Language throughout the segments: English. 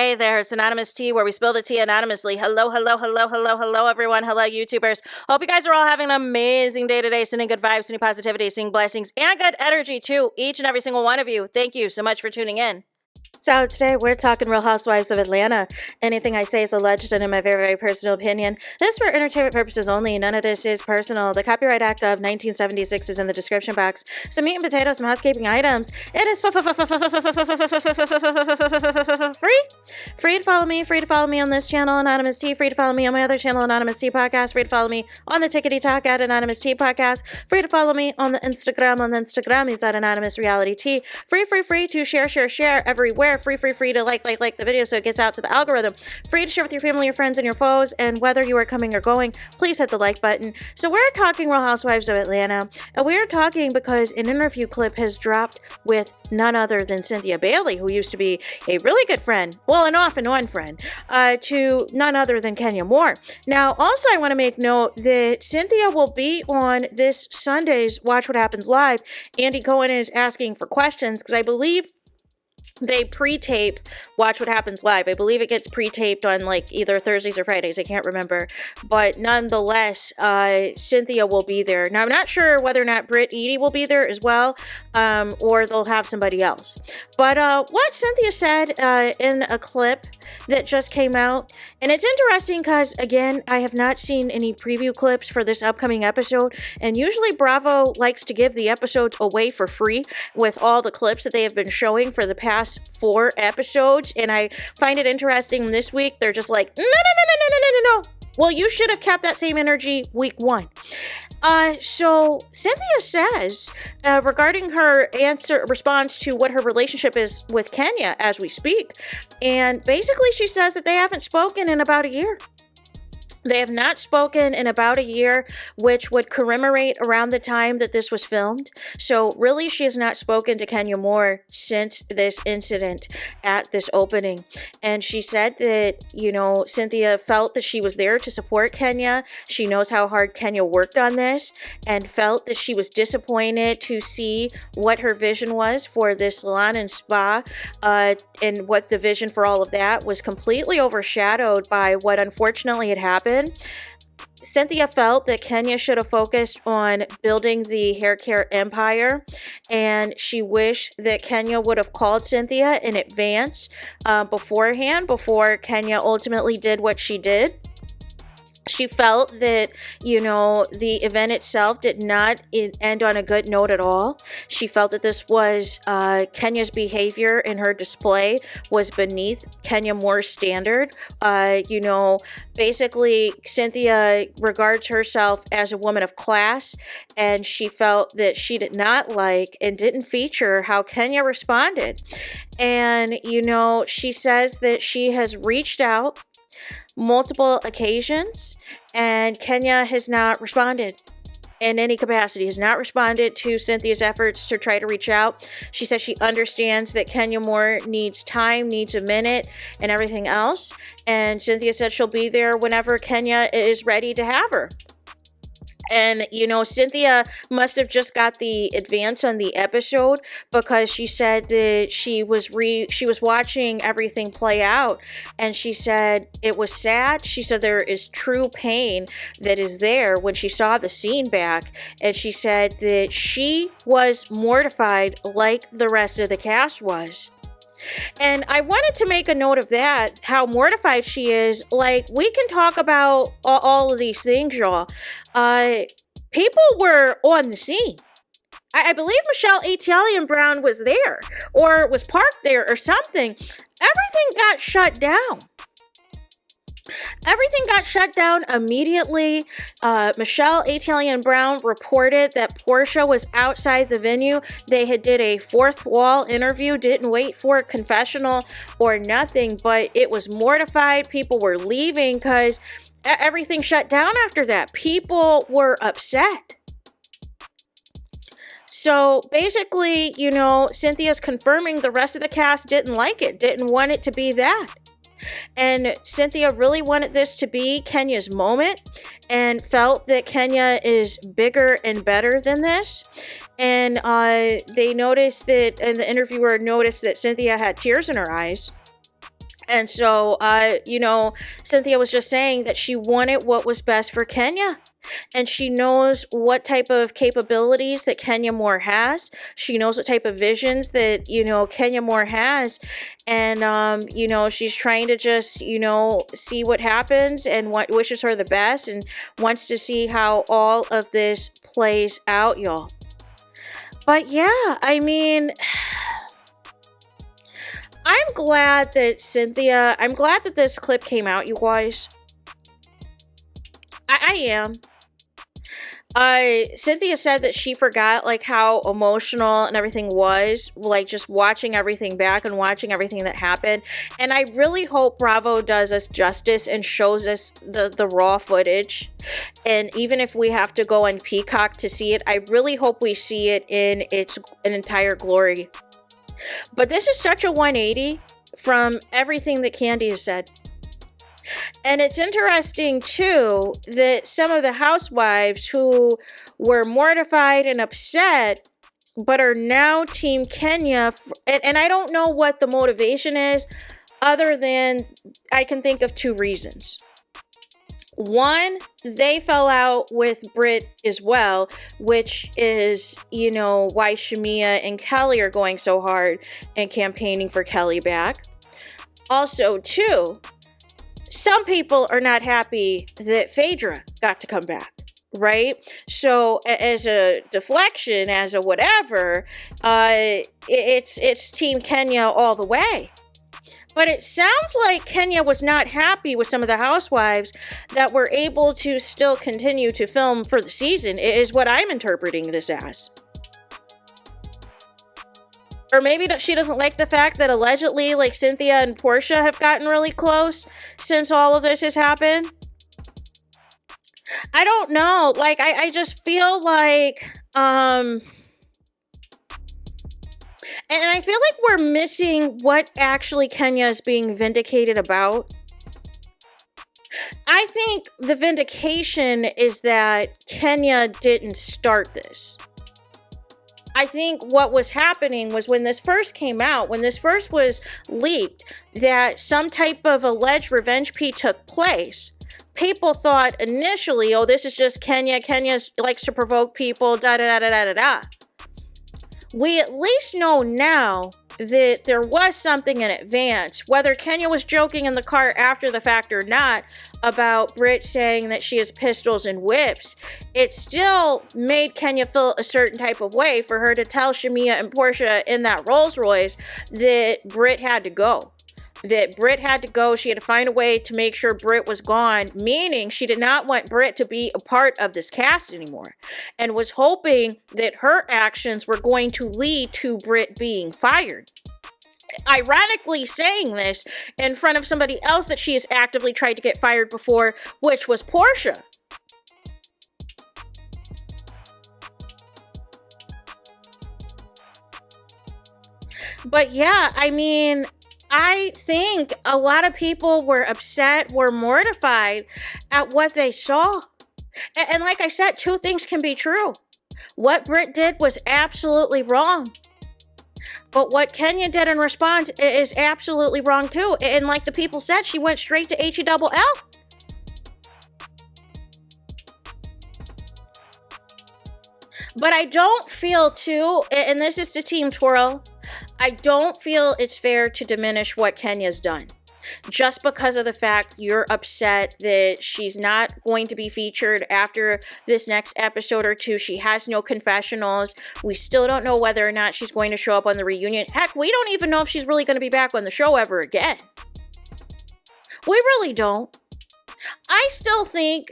Hey there, it's Anonymous Tea, where we spill the tea anonymously. Hello, everyone. Hello, YouTubers. Hope you guys are all having an amazing day today, sending good vibes, sending positivity, sending blessings, and good energy to each and every single one of you. Thank you so much for tuning in. So today we're talking Real Housewives of Atlanta. Anything I say is alleged and in my very, very personal opinion. This is for entertainment purposes only. None of this is personal. The Copyright Act of 1976 is in the description box. Some meat and potatoes, some housekeeping items. It is free to follow me. Free to follow me on this channel, Anonymous Tea. Free to follow me on my other channel, Anonymous Tea Podcast. Free to follow me on the Tickety Talk at Anonymous Tea Podcast. Free to follow me on the Instagram. On the Instagram is at Anonymous Reality Tea. Free to share everywhere. Free to like the video so it gets out to the algorithm. Free to share with your family, your friends, and your foes. And whether you are coming or going, please hit the like button. So we're talking Real Housewives of Atlanta. And we're talking because an interview clip has dropped with none other than Cynthia Bailey, who used to be a really good friend, well, an off and on friend, to none other than Kenya Moore. Now, also, I want to make note that Cynthia will be on this Sunday's Watch What Happens Live. Andy Cohen is asking for questions because I believe they pre-tape Watch What Happens Live. I believe it gets pre-taped on like either Thursdays or Fridays. I can't remember. But nonetheless, Cynthia will be there. Now, I'm not sure whether or not Britt Edie will be there as well, or they'll have somebody else. But what Cynthia said in a clip that just came out, and it's interesting because, again, I have not seen any preview clips for this upcoming episode, and usually Bravo likes to give the episodes away for free with all the clips that they have been showing for the past 4 episodes, and I find it interesting this week. They're just like, no. Well, you should have kept that same energy week 1. So Cynthia says, regarding her response to what her relationship is with Kenya as we speak, and basically she says that they haven't spoken in about a year. They have not spoken in about a year, which would commemorate around the time that this was filmed. So really, she has not spoken to Kenya Moore since this incident at this opening. And she said that, Cynthia felt that she was there to support Kenya. She knows how hard Kenya worked on this and felt that she was disappointed to see what her vision was for this salon and spa, and what the vision for all of that was completely overshadowed by what unfortunately had happened. Cynthia felt that Kenya should have focused on building the hair care empire, and she wished that Kenya would have called Cynthia in advance beforehand, before Kenya ultimately did what she did. She felt that, the event itself did not end on a good note at all. She felt that this was Kenya's behavior in her display was beneath Kenya Moore's standard. Basically, Cynthia regards herself as a woman of class, and she felt that she did not like and didn't feature how Kenya responded. And, she says that she has reached out multiple occasions, and Kenya has not responded in any capacity, has not responded to Cynthia's efforts to try to reach out. She says she understands that Kenya Moore needs time, needs a minute, and everything else. And Cynthia said she'll be there whenever Kenya is ready to have her. And, Cynthia must have just got the advance on the episode, because she said that she was watching everything play out, and she said it was sad. She said there is true pain that is there when she saw the scene back, and she said that she was mortified like the rest of the cast was. And I wanted to make a note of that, how mortified she is. Like, we can talk about all of these things, y'all. People were on the scene. I believe Michelle Atalian-Brown was there, or was parked there or something. Everything got shut down. Everything got shut down immediately. Michelle Atalian-Brown reported that Portia was outside the venue. They had did a fourth wall interview, didn't wait for a confessional or nothing, but it was mortified. People were leaving because everything shut down after that. People were upset. So basically, Cynthia's confirming the rest of the cast didn't like it, didn't want it to be that. And Cynthia really wanted this to be Kenya's moment, and felt that Kenya is bigger and better than this. And they noticed that, and the interviewer noticed that Cynthia had tears in her eyes. And so, Cynthia was just saying that she wanted what was best for Kenya. And she knows what type of capabilities that Kenya Moore has. She knows what type of visions that, Kenya Moore has. And, she's trying to just, see what happens and what wishes her the best and wants to see how all of this plays out, y'all. But yeah, I mean, I'm glad that this clip came out, you guys. I am. Cynthia said that she forgot, like, how emotional and everything was, like, just watching everything back and watching everything that happened. And I really hope Bravo does us justice and shows us the raw footage. And even if we have to go on Peacock to see it, I really hope we see it in its entire glory. But this is such a 180 from everything that Candy has said. And it's interesting, too, that some of the housewives who were mortified and upset, but are now Team Kenya, and I don't know what the motivation is, other than I can think of two reasons. One, they fell out with Britt as well, which is, why Shamia and Kelly are going so hard and campaigning for Kelly back. Also, two, some people are not happy that Phaedra got to come back, right? So as a deflection, as a whatever, it's Team Kenya all the way. But it sounds like Kenya was not happy with some of the housewives that were able to still continue to film for the season, is what I'm interpreting this as. Or maybe she doesn't like the fact that allegedly, like, Cynthia and Portia have gotten really close since all of this has happened. I don't know. Like, I just feel like, and I feel like we're missing what actually Kenya is being vindicated about. I think the vindication is that Kenya didn't start this. I think what was happening was when this first came out, when this first was leaked, that some type of alleged revenge pee took place, people thought initially, oh, this is just Kenya. Kenya likes to provoke people, da-da-da-da-da-da-da. We at least know now that there was something in advance, whether Kenya was joking in the car after the fact or not, about Britt saying that she has pistols and whips. It still made Kenya feel a certain type of way for her to tell Shamia and Portia in that Rolls Royce that Britt had to go. That Britt had to go. She had to find a way to make sure Britt was gone, meaning she did not want Britt to be a part of this cast anymore, and was hoping that her actions were going to lead to Britt being fired. Ironically saying this in front of somebody else that she has actively tried to get fired before, which was Portia. But yeah, I mean, I think a lot of people were upset, were mortified at what they saw. And like I said, two things can be true. What Britt did was absolutely wrong. But what Kenya did in response is absolutely wrong too. And like the people said, she went straight to HELL. But I don't feel too, and this is to Team Twirl, I don't feel it's fair to diminish what Kenya's done. Just because of the fact you're upset that she's not going to be featured after this next episode or two. She has no confessionals. We still don't know whether or not she's going to show up on the reunion. Heck, we don't even know if she's really going to be back on the show ever again. We really don't. I still think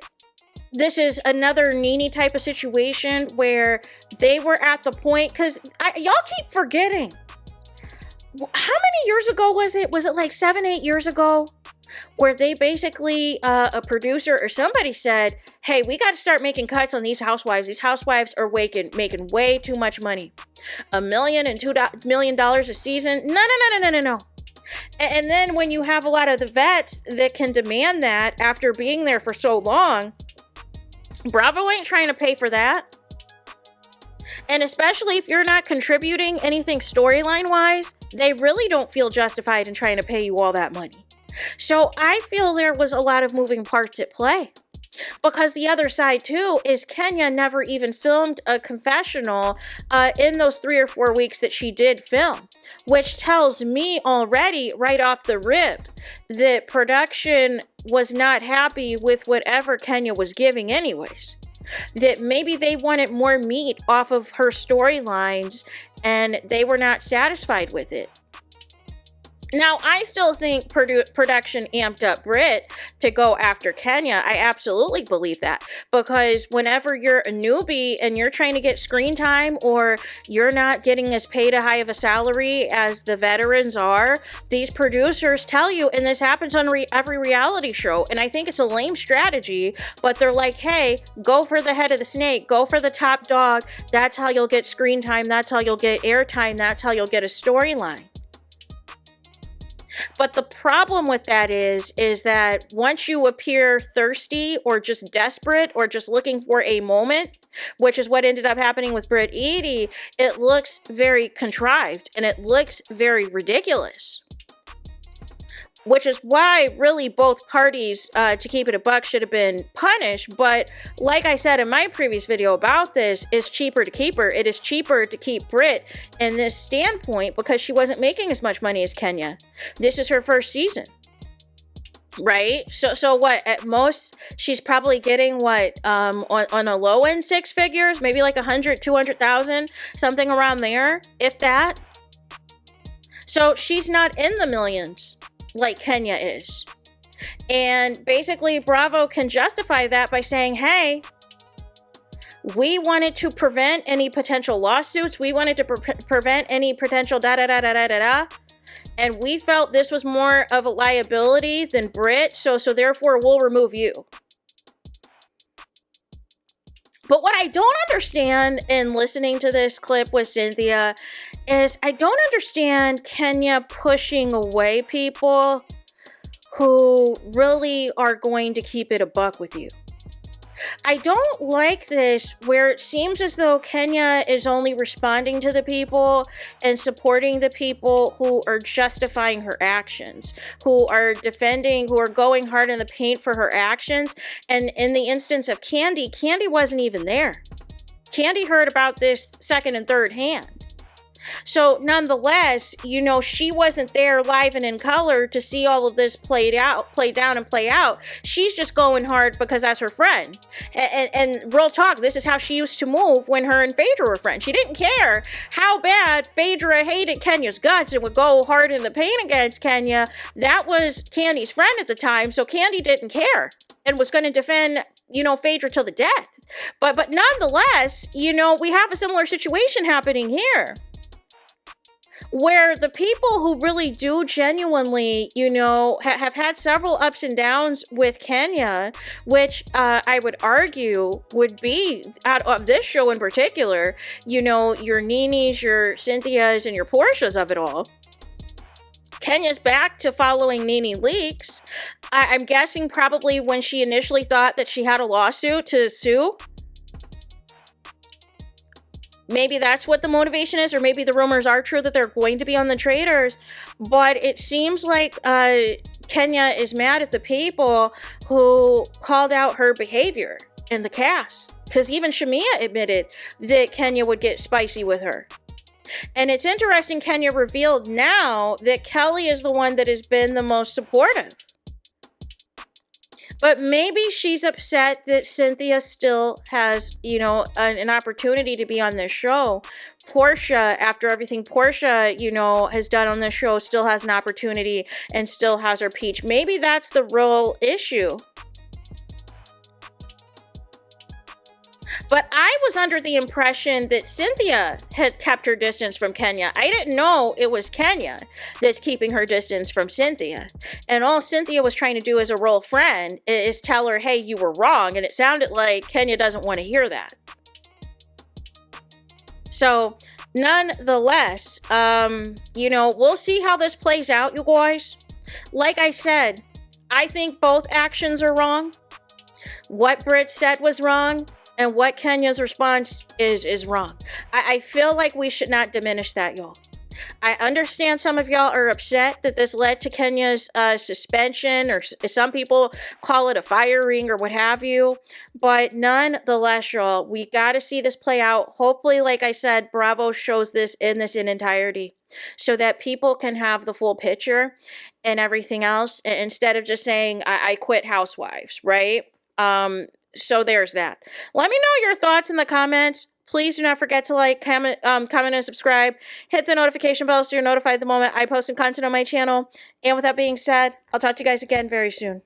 this is another Nene type of situation where they were at the point, because y'all keep forgetting. How many years ago was it? Was it like 7-8 years ago? Where they basically, a producer or somebody said, hey, we got to start making cuts on these housewives. These housewives are making way too much money. $1 million and $2 million a season? No. And then when you have a lot of the vets that can demand that after being there for so long, Bravo ain't trying to pay for that. And especially if you're not contributing anything storyline-wise, they really don't feel justified in trying to pay you all that money. So I feel there was a lot of moving parts at play. Because the other side too is Kenya never even filmed a confessional in those 3 or 4 weeks that she did film, which tells me already right off the rip that production was not happy with whatever Kenya was giving anyways. That maybe they wanted more meat off of her storylines and they were not satisfied with it. Now, I still think production amped up Britt to go after Kenya. I absolutely believe that. Because whenever you're a newbie and you're trying to get screen time or you're not getting as paid a high of a salary as the veterans are, these producers tell you, and this happens on every reality show, and I think it's a lame strategy, but they're like, hey, go for the head of the snake, go for the top dog. That's how you'll get screen time. That's how you'll get airtime. That's how you'll get a storyline. But the problem with that is that once you appear thirsty or just desperate or just looking for a moment, which is what ended up happening with Britt Eady, it looks very contrived and it looks very ridiculous. Which is why really both parties, to keep it a buck, should have been punished. But like I said in my previous video about this, it's cheaper to keep her. It is cheaper to keep Britt in this standpoint because she wasn't making as much money as Kenya. This is her first season. Right? So what, at most, she's probably getting what, on a low end 6 figures, maybe like 100, 200,000, something around there, if that. So she's not in the millions like Kenya is. And basically Bravo can justify that by saying, hey, we wanted to prevent any potential lawsuits. We wanted to prevent any potential da-da-da-da-da-da-da. And we felt this was more of a liability than Britt. So therefore we'll remove you. But what I don't understand in listening to this clip with Cynthia is I don't understand Kenya pushing away people who really are going to keep it a buck with you. I don't like this where it seems as though Kenya is only responding to the people and supporting the people who are justifying her actions, who are defending, who are going hard in the paint for her actions. And in the instance of Candy wasn't even there. Candy heard about this second and third hand. So nonetheless, you know, she wasn't there live and in color to see all of this play down and play out. She's just going hard because that's her friend. And real talk, this is how she used to move when her and Phaedra were friends. She didn't care how bad Phaedra hated Kenya's guts and would go hard in the paint against Kenya. That was Candy's friend at the time, so Candy didn't care and was going to defend, you know, Phaedra till the death. But nonetheless, you know, we have a similar situation happening here, where the people who really do genuinely, you know, have had several ups and downs with Kenya, which I would argue would be, out of this show in particular, you know, your Nenes, your Cynthias, and your Portias of it all. Kenya's back to following Nene Leakes. I'm guessing probably when she initially thought that she had a lawsuit to sue. Maybe that's what the motivation is, or maybe the rumors are true that they're going to be on the traders. But it seems like Kenya is mad at the people who called out her behavior in the cast. Because even Shamia admitted that Kenya would get spicy with her. And it's interesting, Kenya revealed now that Kelly is the one that has been the most supportive. But maybe she's upset that Cynthia still has, you know, an opportunity to be on this show. Portia, after everything Portia, you know, has done on this show, still has an opportunity and still has her peach. Maybe that's the real issue. But I was under the impression that Cynthia had kept her distance from Kenya. I didn't know it was Kenya that's keeping her distance from Cynthia. And all Cynthia was trying to do as a real friend is tell her, hey, you were wrong. And it sounded like Kenya doesn't want to hear that. So nonetheless, you know, we'll see how this plays out, you guys. Like I said, I think both actions are wrong. What Britt said was wrong. And what Kenya's response is wrong. I feel like we should not diminish that, y'all. I understand some of y'all are upset that this led to Kenya's suspension, or some people call it a firing or what have you. But nonetheless, y'all, we got to see this play out. Hopefully, like I said, Bravo shows this in entirety so that people can have the full picture and everything else, instead of just saying, I quit Housewives, right? So there's that. Let me know your thoughts in the comments. Please do not forget to like, comment, and subscribe. Hit the notification bell so you're notified the moment I post some content on my channel. And with that being said, I'll talk to you guys again very soon.